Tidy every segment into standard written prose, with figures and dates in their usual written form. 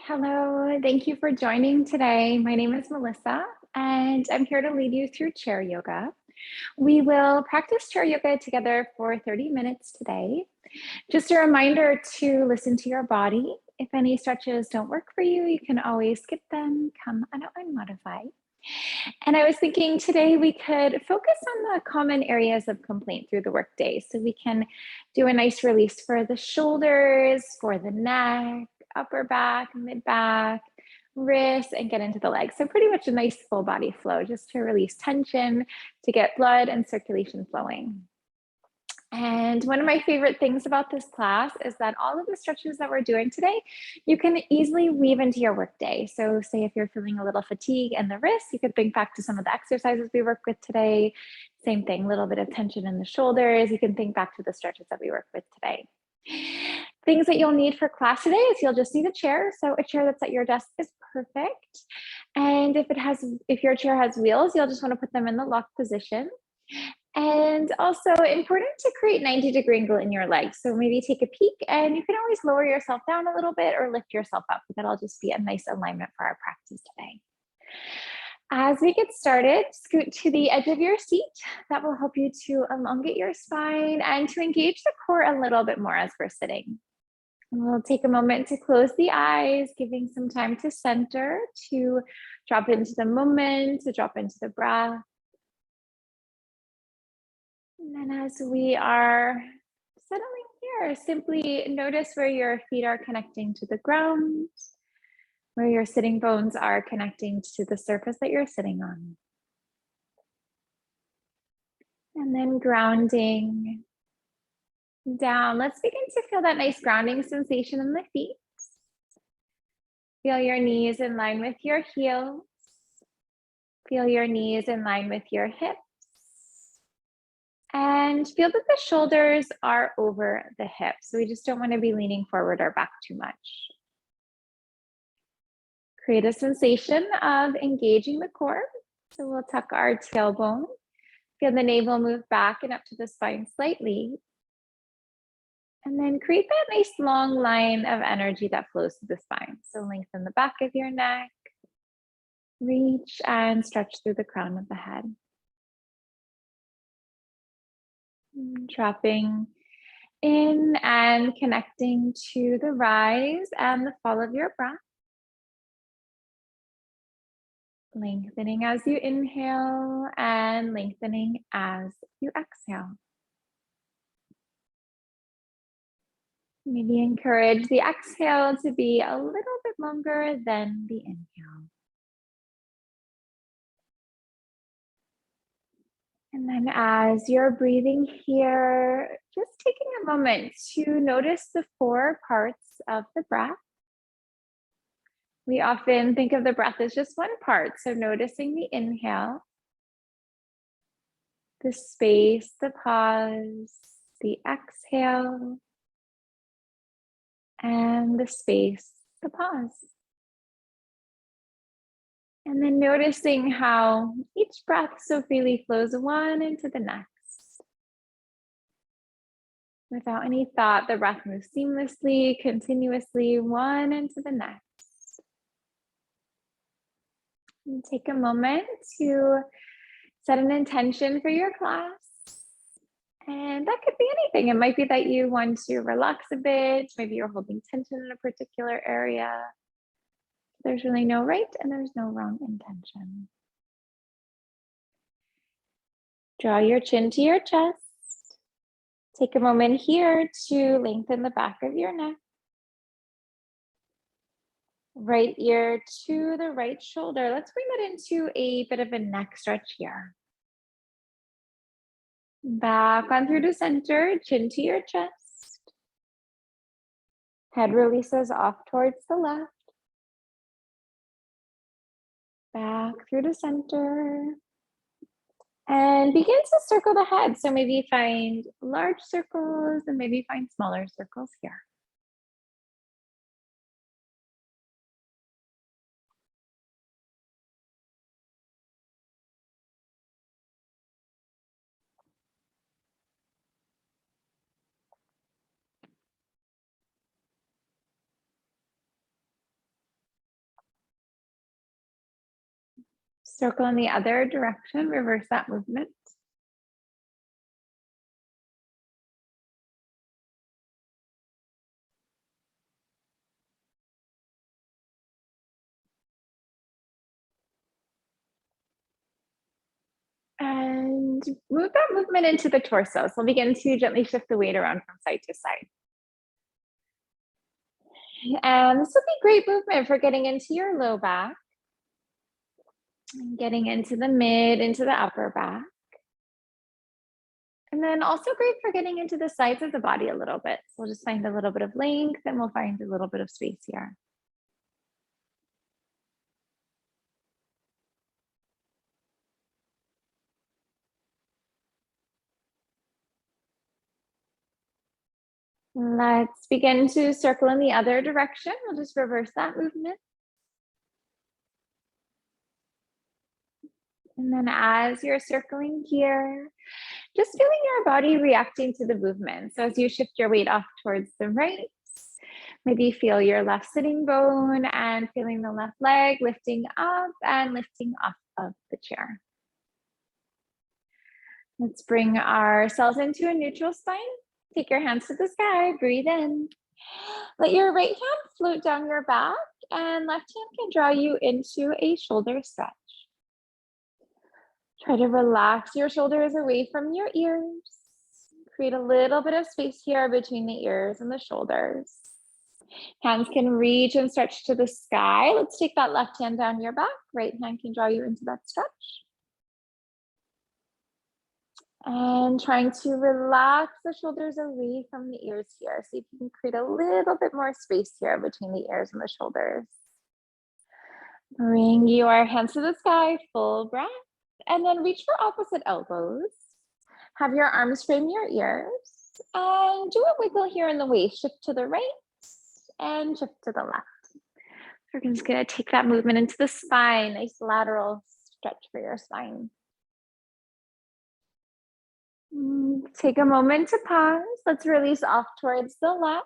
Hello, thank you for joining today. My name is Melissa, and I'm here to lead you through chair yoga. We will practice chair yoga together for 30 minutes today. Just a reminder to listen to your body. If any stretches don't work for you, you can always skip them, come and modify. And I was thinking today we could focus on the common areas of complaint through the workday. So we can do a nice release for the shoulders, for the neck, upper back, mid back, wrists, and get into the legs. So pretty much a nice full body flow just to release tension, to get blood and circulation flowing. And one of my favorite things about this class is that all of the stretches that we're doing today, you can easily weave into your workday. So say if you're feeling a little fatigue in the wrists, you could think back to some of the exercises we work with today. Same thing, a little bit of tension in the shoulders. You can think back to the stretches that we work with today. Things that you'll need for class today is you'll just need a chair. So a chair that's at your desk is perfect. And if your chair has wheels, you'll just want to put them in the lock position. And also important to create 90-degree angle in your legs. So maybe take a peek, and you can always lower yourself down a little bit or lift yourself up. That'll just be a nice alignment for our practice today. As we get started, scoot to the edge of your seat. That will help you to elongate your spine and to engage the core a little bit more as we're sitting. And we'll take a moment to close the eyes, giving some time to center, to drop into the moment, to drop into the breath. And then as we are settling here, simply notice where your feet are connecting to the ground, where your sitting bones are connecting to the surface that you're sitting on. And then grounding down. Let's begin to feel that nice grounding sensation in the feet. Feel your knees in line with your heels. Feel your knees in line with your hips. And feel that the shoulders are over the hips. So we just don't want to be leaning forward or back too much. Create a sensation of engaging the core. So we'll tuck our tailbone. Feel the navel move back and up to the spine slightly. And then create that nice long line of energy that flows through the spine. So lengthen the back of your neck. Reach and stretch through the crown of the head. Dropping in and connecting to the rise and the fall of your breath. Lengthening as you inhale and lengthening as you exhale. Maybe encourage the exhale to be a little bit longer than the inhale. And then as you're breathing here, just taking a moment to notice the 4 parts of the breath. We often think of the breath as just one part. So noticing the inhale, the space, the pause, the exhale, and the space, the pause. And then noticing how each breath so freely flows one into the next. Without any thought, the breath moves seamlessly, continuously, one into the next. And take a moment to set an intention for your class. And that could be anything. It might be that you want to relax a bit. Maybe you're holding tension in a particular area. There's really no right and there's no wrong intention. Draw your chin to your chest. Take a moment here to lengthen the back of your neck. Right ear to the right shoulder. Let's bring that into a bit of a neck stretch here. Back on through to center, chin to your chest. Head releases off towards the left. Back through to center. And begin to circle the head. So maybe find large circles and maybe find smaller circles here. Circle in the other direction, reverse that movement. And move that movement into the torso. So we'll begin to gently shift the weight around from side to side. And this will be great movement for getting into your low back, getting into the mid, into the upper back. And then also great for getting into the sides of the body a little bit. So we'll just find a little bit of length and we'll find a little bit of space here. Let's begin to circle in the other direction. We'll just reverse that movement. And then as you're circling here, just feeling your body reacting to the movement. So as you shift your weight off towards the right, maybe feel your left sitting bone and feeling the left leg lifting up and lifting off of the chair. Let's bring ourselves into a neutral spine. Take your hands to the sky, breathe in. Let your right hand float down your back and left hand can draw you into a shoulder stretch. Try to relax your shoulders away from your ears. Create a little bit of space here between the ears and the shoulders. Hands can reach and stretch to the sky. Let's take that left hand down your back. Right hand can draw you into that stretch. And trying to relax the shoulders away from the ears here. See if you can create a little bit more space here between the ears and the shoulders. Bring your hands to the sky, full breath. And then reach for opposite elbows. Have your arms frame your ears. And do a wiggle here in the waist. Shift to the right and shift to the left. We're just going to take that movement into the spine. Nice lateral stretch for your spine. Take a moment to pause. Let's release off towards the left.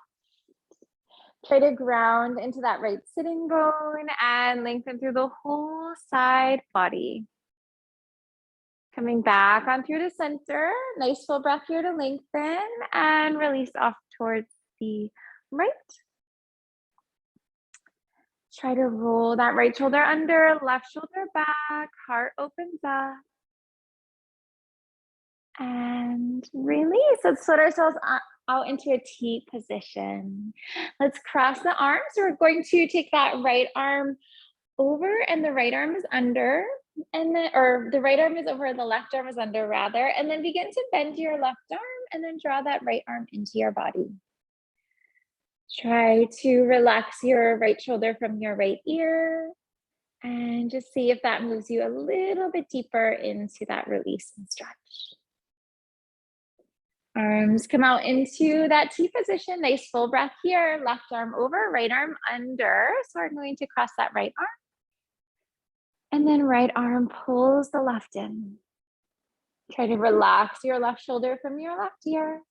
Try to ground into that right sitting bone and lengthen through the whole side body. Coming back on through to center. Nice full breath here to lengthen and release off towards the right. Try to roll that right shoulder under, left shoulder back, heart opens up. And release. Let's put ourselves out into a T position. Let's cross the arms. We're going to take that right arm over and the right arm is under. And then, or the right arm is over, the left arm is under rather. And then begin to bend your left arm and then draw that right arm into your body. Try to relax your right shoulder from your right ear. And just see if that moves you a little bit deeper into that release and stretch. Arms come out into that T position. Nice full breath here. Left arm over, right arm under. So we're going to cross that right arm. And then right arm pulls the left in. Try to relax your left shoulder from your left ear.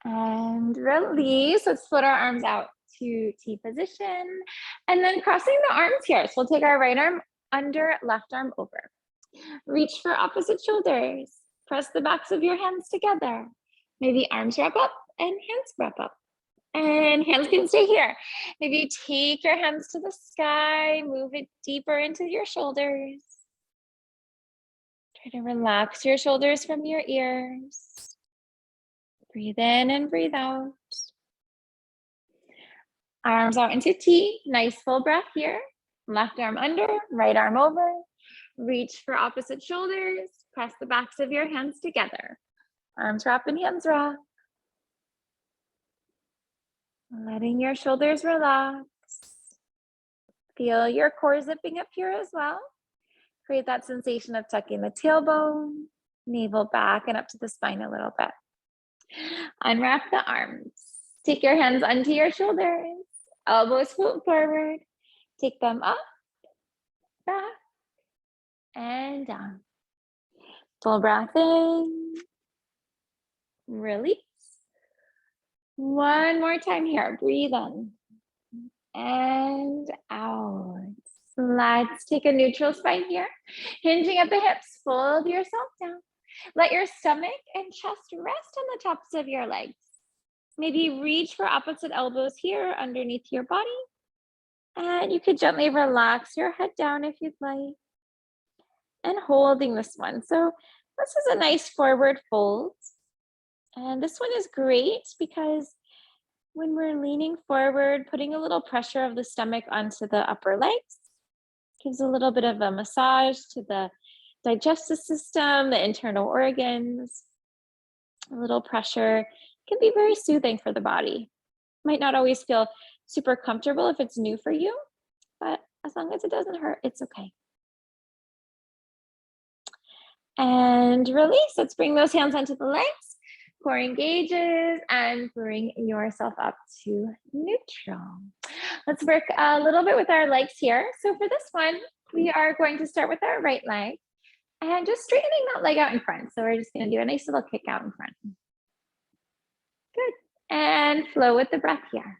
And release. Let's split our arms out to T position. And then crossing the arms here. So we'll take our right arm under, left arm over. Reach for opposite shoulders. Press the backs of your hands together. Maybe arms wrap up and hands wrap up. And hands can stay here. Maybe take your hands to the sky, move it deeper into your shoulders. Try to relax your shoulders from your ears. Breathe in and breathe out. Arms out into T. Nice full breath here. Left arm under, right arm over. Reach for opposite shoulders. Press the backs of your hands together. Arms wrap and hands wrap. Letting your shoulders relax. Feel your core zipping up here as well. Create that sensation of tucking the tailbone, navel back and up to the spine a little bit. Unwrap the arms. Take your hands onto your shoulders. Elbows float forward. Take them up, back, and down. Full breath in. Release. One more time here. Breathe in and out. Let's take a neutral spine here. Hinging at the hips, fold yourself down. Let your stomach and chest rest on the tops of your legs. Maybe reach for opposite elbows here underneath your body. And you could gently relax your head down if you'd like. And holding this one. So this is a nice forward fold. And this one is great because when we're leaning forward, putting a little pressure of the stomach onto the upper legs gives a little bit of a massage to the digestive system, the internal organs. A little pressure can be very soothing for the body. Might not always feel super comfortable if it's new for you, but as long as it doesn't hurt, it's okay. And release. Let's bring those hands onto the legs. Core engages and bring yourself up to neutral. Let's work a little bit with our legs here. So for this one, we are going to start with our right leg and just straightening that leg out in front. So we're just going to do a nice little kick out in front. Good. And flow with the breath here.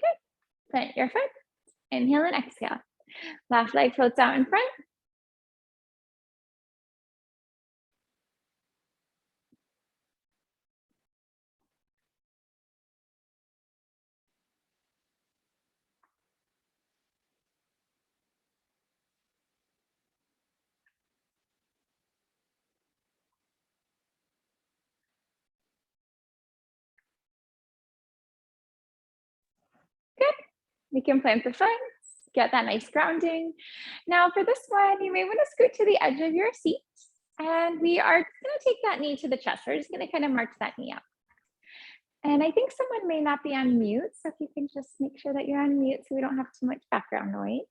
Good. Plant your foot. Inhale and exhale. Left leg floats out in front. Good. We can plant the foot, get that nice grounding. Now for this one, you may want to scoot to the edge of your seat. And we are going to take that knee to the chest. We're just going to kind of march that knee up. And I think someone may not be on mute. So if you can just make sure that you're on mute so we don't have too much background noise.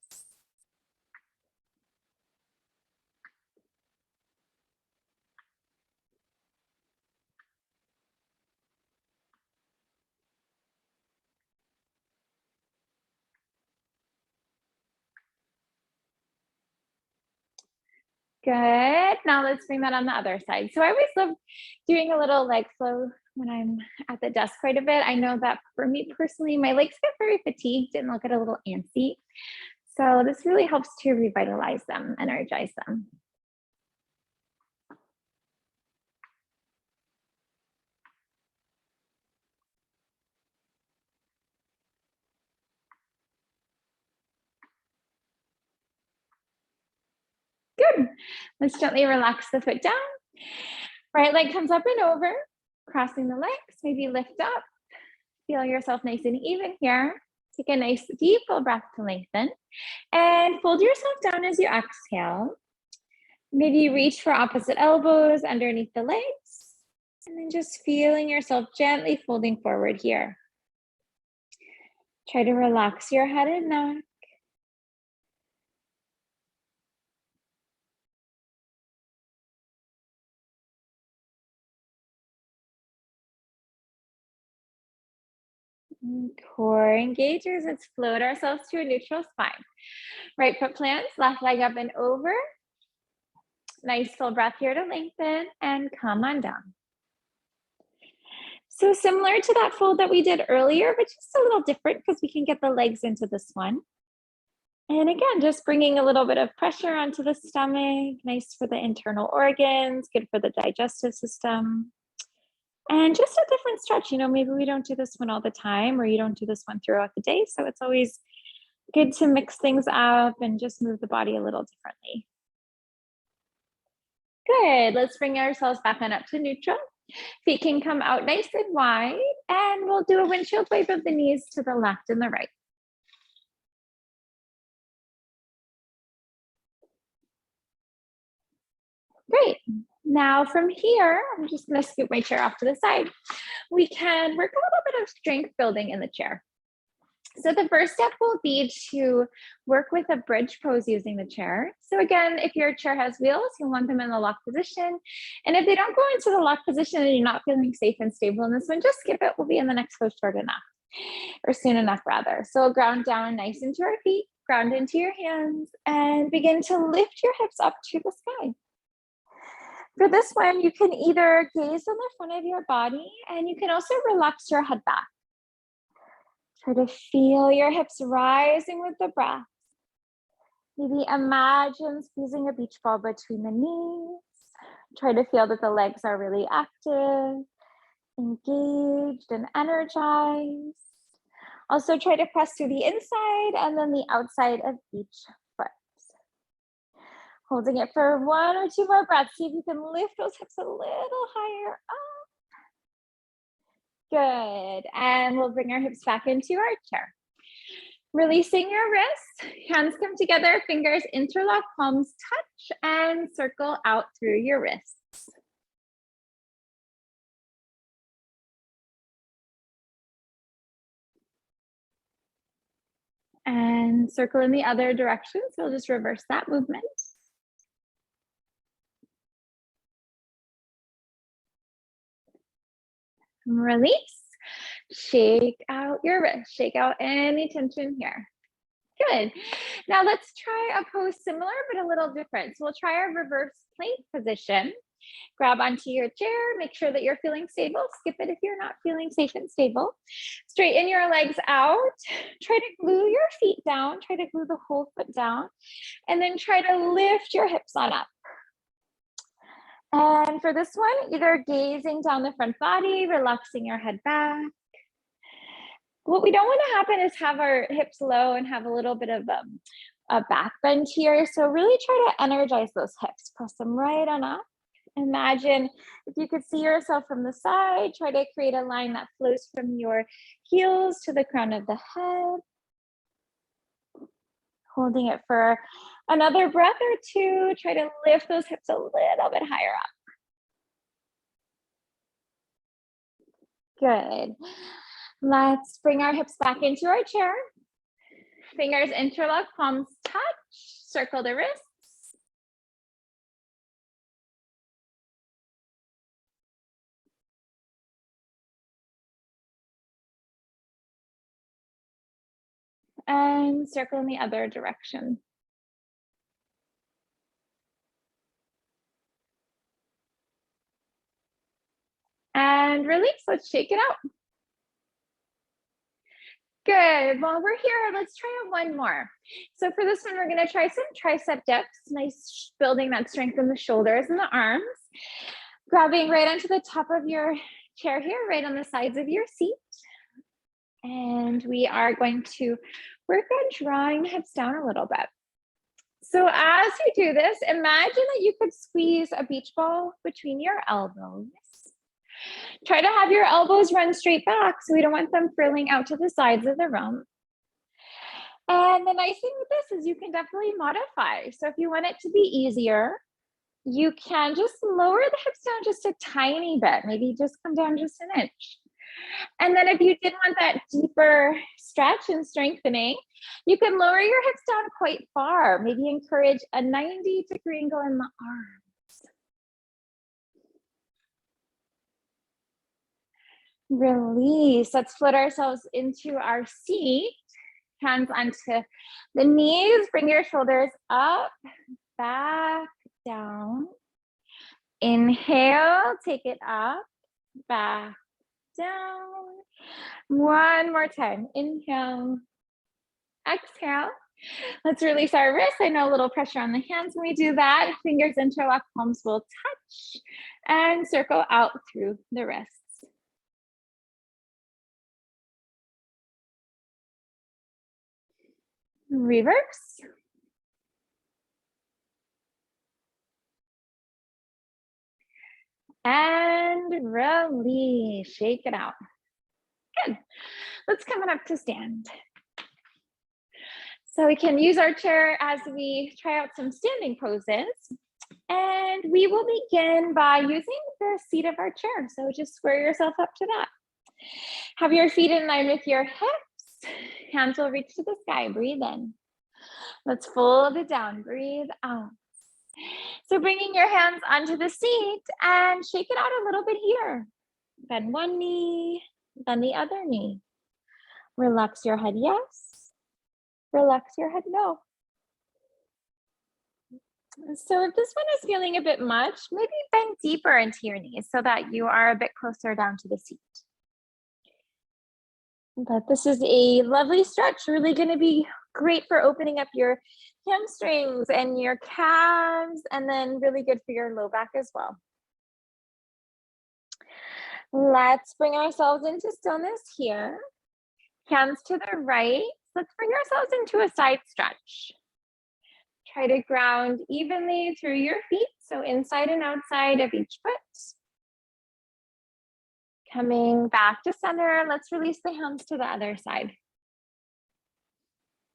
Good. Now let's bring that on the other side. So I always love doing a little leg flow when I'm at the desk quite a bit. I know that for me personally, my legs get very fatigued and they'll get a little antsy. So this really helps to revitalize them, energize them. Good. Let's gently relax the foot down. Right leg comes up and over, crossing the legs, maybe lift up. Feel yourself nice and even here. Take a nice deep full breath to lengthen and fold yourself down as you exhale. Maybe reach for opposite elbows underneath the legs and then just feeling yourself gently folding forward here. Try to relax your head and neck. Core engages. Let's float ourselves to a neutral spine. Right foot plants, left leg up and over. Nice full breath here to lengthen and come on down. So similar to that fold that we did earlier, but just a little different because we can get the legs into this one. And again, just bringing a little bit of pressure onto the stomach, nice for the internal organs, good for the digestive system. And just a different stretch, maybe we don't do this one all the time or you don't do this one throughout the day. So it's always good to mix things up and just move the body a little differently. Good, let's bring ourselves back on up to neutral. Feet can come out nice and wide and we'll do a windshield wipe of the knees to the left and the right. Great. Now from here, I'm just going to scoot my chair off to the side. We can work a little bit of strength building in the chair. So the first step will be to work with a bridge pose using the chair. So again, if your chair has wheels, you'll want them in the lock position. And if they don't go into the lock position and you're not feeling safe and stable in this one, just skip it. We'll be in the next pose short enough, or soon enough rather. So ground down nice into our feet, ground into your hands, and begin to lift your hips up to the sky. For this one, you can either gaze on the front of your body, and you can also relax your head back. Try to feel your hips rising with the breath. Maybe imagine squeezing a beach ball between the knees. Try to feel that the legs are really active, engaged, and energized. Also try to press through the inside and then the outside of each foot. Holding it for 1 or 2 more breaths. See if you can lift those hips a little higher up. Good. And we'll bring our hips back into our chair. Releasing your wrists, hands come together, fingers interlock, palms touch, and circle out through your wrists. And circle in the other direction, so we'll just reverse that movement. Release. Shake out your wrist. Shake out any tension here. Good. Now let's try a pose similar, but a little different. So we'll try our reverse plank position. Grab onto your chair. Make sure that you're feeling stable. Skip it if you're not feeling safe and stable. Straighten your legs out. Try to glue your feet down. Try to glue the whole foot down. And then try to lift your hips on up. And for this one, either gazing down the front body, relaxing your head back. What we don't want to happen is have our hips low and have a little bit of a back bend here. So really try to energize those hips. Press them right on up. Imagine if you could see yourself from the side, try to create a line that flows from your heels to the crown of the head. Holding it for another breath or two. Try to lift those hips a little bit higher up. Good. Let's bring our hips back into our chair. Fingers interlock, palms touch, circle the wrists. And circle in the other direction. And release, let's shake it out. Good, while we're here, let's try one more. So for this one, we're gonna try some tricep dips, nice building that strength in the shoulders and the arms. Grabbing right onto the top of your chair here, right on the sides of your seat. And we are going to work on drawing the hips down a little bit. So as you do this, imagine that you could squeeze a beach ball between your elbows. Try to have your elbows run straight back so we don't want them frilling out to the sides of the room. And the nice thing with this is you can definitely modify. So if you want it to be easier, you can just lower the hips down just a tiny bit, maybe just come down just an inch. And then if you did want that deeper stretch and strengthening, you can lower your hips down quite far, maybe encourage a 90-degree angle in the arms. Release. Let's float ourselves into our seat. Hands onto the knees. Bring your shoulders up, back, down. Inhale, take it up, back, down. One more time. Inhale, exhale. Let's release our wrists. I know a little pressure on the hands when we do that. Fingers interlock, palms will touch, and circle out through the wrists. Reverse. And release. Shake it out. Good. Let's come on up to stand. So we can use our chair as we try out some standing poses. And we will begin by using the seat of our chair. So just square yourself up to that. Have your feet in line with your hips. Hands will reach to the sky. Breathe in. Let's fold it down. Breathe out. So bringing your hands onto the seat and shake it out a little bit here. Bend one knee, then the other knee. Relax your head, yes. Relax your head, no. So if this one is feeling a bit much, maybe bend deeper into your knees so that you are a bit closer down to the seat. But this is a lovely stretch, really going to be great for opening up your hamstrings and your calves, and then really good for your low back as well. Let's bring ourselves into stillness here. Hands to the right. Let's bring ourselves into a side stretch. Try to ground evenly through your feet, so inside and outside of each foot. Coming back to center, let's release the hands to the other side.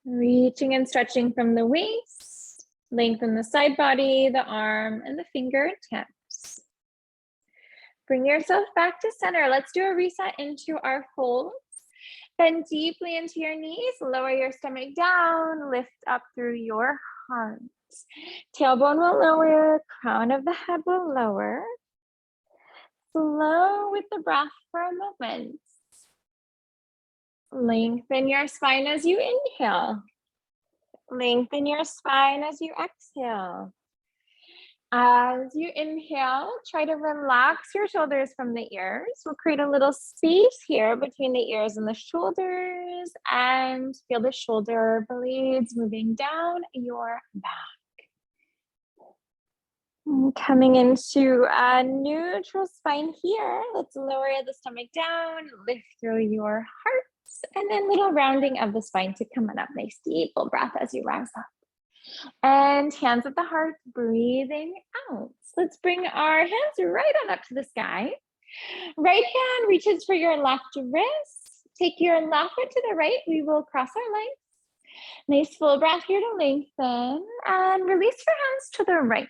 Reaching and stretching from the waist, lengthen the side body, the arm, and the fingertips. Bring yourself back to center. Let's do a reset into our folds. Bend deeply into your knees, lower your stomach down, lift up through your heart. Tailbone will lower, crown of the head will lower. Flow with the breath for a moment. Lengthen your spine as you inhale. Lengthen your spine as you exhale. As you inhale, try to relax your shoulders from the ears. We'll create a little space here between the ears and the shoulders, and feel the shoulder blades moving down your back. Coming into a neutral spine here. Let's lower the stomach down, lift through your heart, and then little rounding of the spine to come on up. Nice deep full breath as you rise up. And hands at the heart, breathing out. So let's bring our hands right on up to the sky. Right hand reaches for your left wrist. Take your left foot to the right. We will cross our legs. Nice full breath here to lengthen. And release your hands to the right.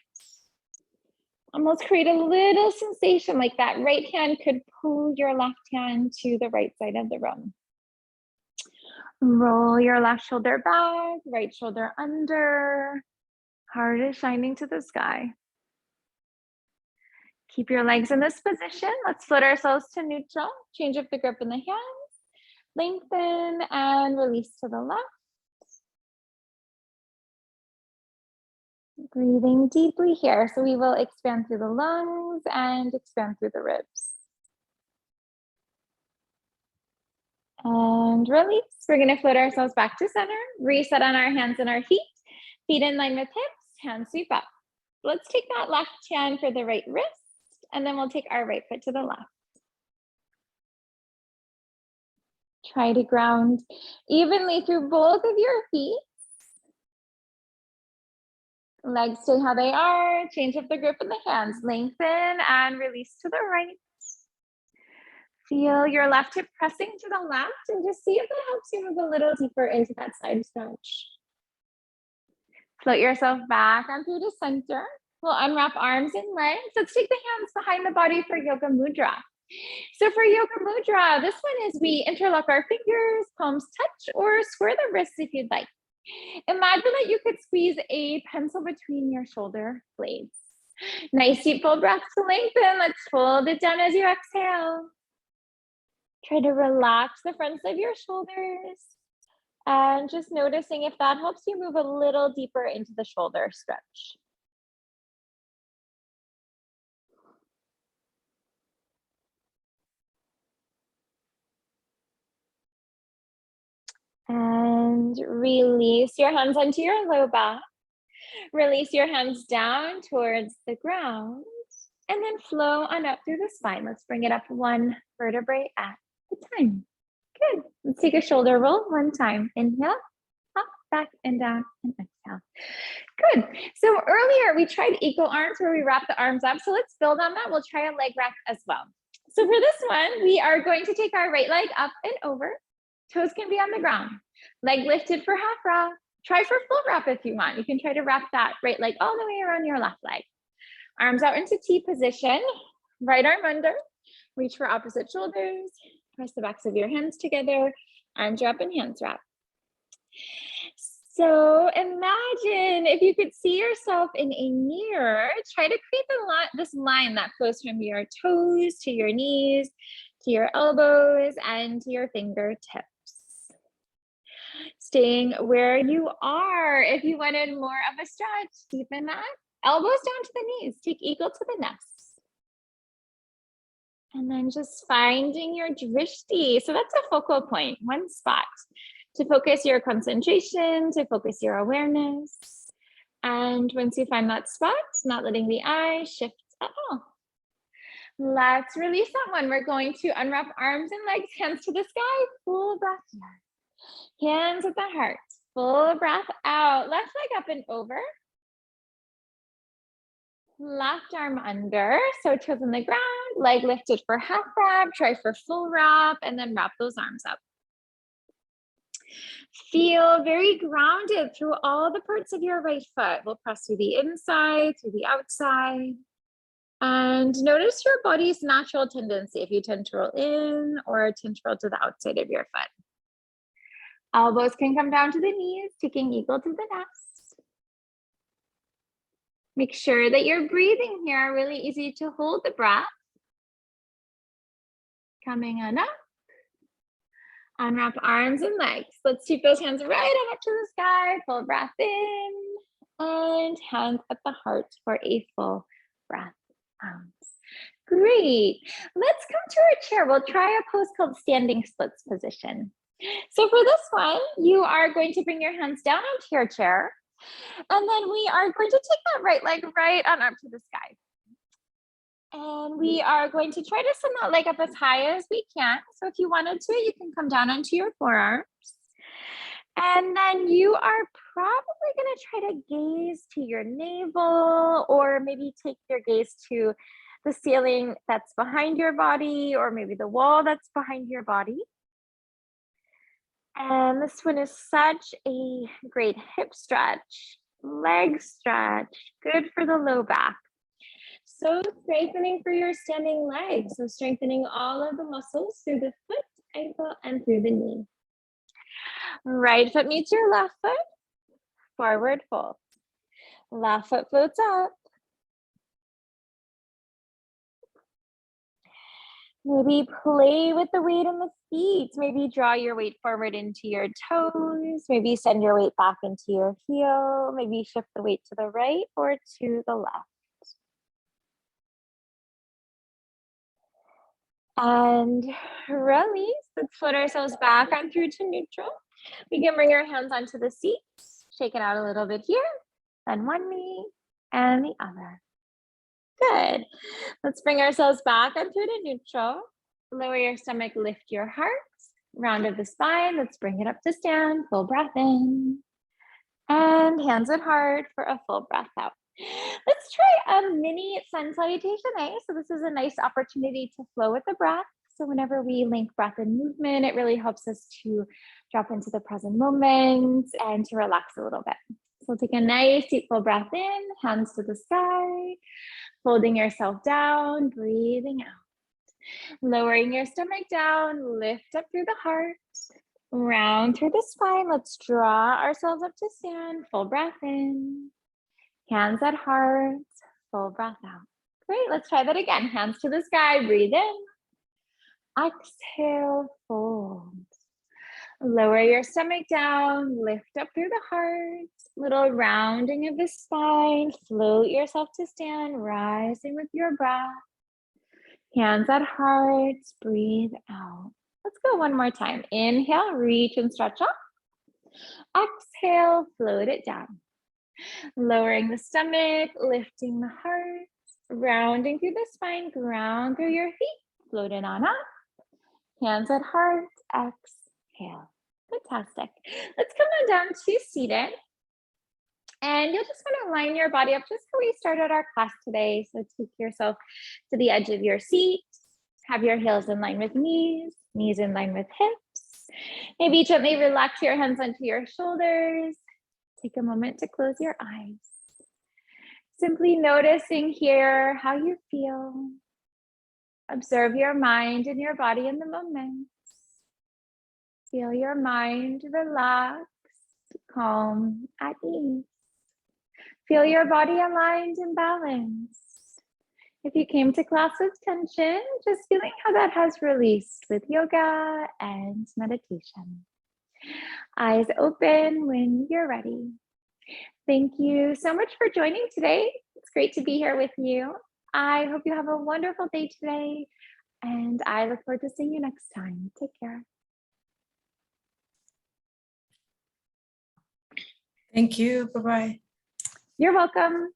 Almost create a little sensation like that right hand could pull your left hand to the right side of the room. Roll your left shoulder back, right shoulder under. Heart is shining to the sky. Keep your legs in this position. Let's float ourselves to neutral. Change up the grip in the hands. Lengthen and release to the left. Breathing deeply here. So we will expand through the lungs and expand through the ribs. And release. We're going to float ourselves back to center. Reset on our hands and our feet. Feet in line with hips. Hands sweep up. Let's take that left hand for the right wrist. And then we'll take our right foot to the left. Try to ground evenly through both of your feet. Legs stay how they are. Change up the grip in the hands. Lengthen and release to the right. Feel your left hip pressing to the left, and just see if that helps you move a little deeper into that side stretch. Float yourself back onto the center. We'll unwrap arms and legs. Let's take the hands behind the body for Yoga Mudra. So for Yoga Mudra, this one is we interlock our fingers, palms touch, or square the wrists if you'd like. Imagine that you could squeeze a pencil between your shoulder blades. Nice deep full breath to lengthen. Let's fold it down as you exhale. Try to relax the fronts of your shoulders. And just noticing if that helps you move a little deeper into the shoulder stretch. And release your hands onto your low back. Release your hands down towards the ground. And then flow on up through the spine. Let's bring it up one vertebrae at a time. Good. Let's take a shoulder roll one time. Inhale, up, back, and down, and exhale. Good. So earlier we tried equal arms where we wrap the arms up. So let's build on that. We'll try a leg wrap as well. So for this one, we are going to take our right leg up and over. Toes can be on the ground. Leg lifted for half wrap. Try for full wrap if you want. You can try to wrap that right leg all the way around your left leg. Arms out into T position. Right arm under. Reach for opposite shoulders. Press the backs of your hands together. Arms wrap and hands wrap. So imagine if you could see yourself in a mirror, try to create this line that goes from your toes to your knees, to your elbows, and to your fingertips. Staying where you are. If you wanted more of a stretch, deepen that. Elbows down to the knees, take eagle to the nest. And then just finding your drishti. So that's a focal point, one spot to focus your concentration, to focus your awareness. And once you find that spot, not letting the eye shift at all. Let's release that one. We're going to unwrap arms and legs, hands to the sky, full breath here. Hands at the heart, full breath out. Left leg up and over. Left arm under, so toes on the ground, leg lifted for half wrap, try for full wrap, and then wrap those arms up. Feel very grounded through all the parts of your right foot. We'll press through the inside, through the outside. And notice your body's natural tendency, if you tend to roll in or tend to roll to the outside of your foot. Elbows can come down to the knees, taking eagle to the nest. Make sure that you're breathing here, really easy to hold the breath. Coming on up. Unwrap arms and legs. Let's keep those hands right on up to the sky. Full breath in and hands at the heart for a full breath out. Great. Let's come to our chair. We'll try a pose called standing splits position. So for this one, you are going to bring your hands down onto your chair. And then we are going to take that right leg right on up to the sky. And we are going to try to send that leg up as high as we can. So if you wanted to, you can come down onto your forearms. And then you are probably going to try to gaze to your navel, or maybe take your gaze to the ceiling that's behind your body, or maybe the wall that's behind your body. And this one is such a great hip stretch, leg stretch, good for the low back. So strengthening for your standing legs. So strengthening all of the muscles through the foot, ankle, and through the knee. Right foot meets your left foot, forward fold. Left foot floats up. Maybe play with the weight in the feet. Maybe draw your weight forward into your toes. Maybe send your weight back into your heel. Maybe shift the weight to the right or to the left. And release. Let's float ourselves back on through to neutral. We can bring our hands onto the seats. Shake it out a little bit here. Then one knee and the other. Good. Let's bring ourselves back onto the neutral. Lower your stomach, lift your heart. Round of the spine. Let's bring it up to stand. Full breath in. And hands at heart for a full breath out. Let's try a mini sun salutation. So this is a nice opportunity to flow with the breath. So whenever we link breath and movement, it really helps us to drop into the present moment and to relax a little bit. So take a nice deep full breath in, hands to the sky, folding yourself down, breathing out. Lowering your stomach down, lift up through the heart, round through the spine. Let's draw ourselves up to stand, full breath in. Hands at heart, full breath out. Great, let's try that again. Hands to the sky, breathe in. Exhale, fold. Lower your stomach down, lift up through the heart. Little rounding of the spine. Float yourself to stand, rising with your breath. Hands at heart, breathe out. Let's go one more time. Inhale, reach and stretch up. Exhale, float it down. Lowering the stomach, lifting the heart, rounding through the spine, ground through your feet, float it on up. Hands at heart, exhale. Fantastic. Let's come on down to seated. And you'll just want to line your body up just how we started our class today. So take yourself to the edge of your seat. Have your heels in line with knees, knees in line with hips. Maybe gently relax your hands onto your shoulders. Take a moment to close your eyes. Simply noticing here how you feel. Observe your mind and your body in the moment. Feel your mind relax calm, at ease. Feel your body aligned and balanced. If you came to class with tension, just feeling how that has released with yoga and meditation. Eyes open when you're ready. Thank you so much for joining today. It's great to be here with you. I hope you have a wonderful day today, and I look forward to seeing you next time. Take care. Thank you. Bye-bye. You're welcome.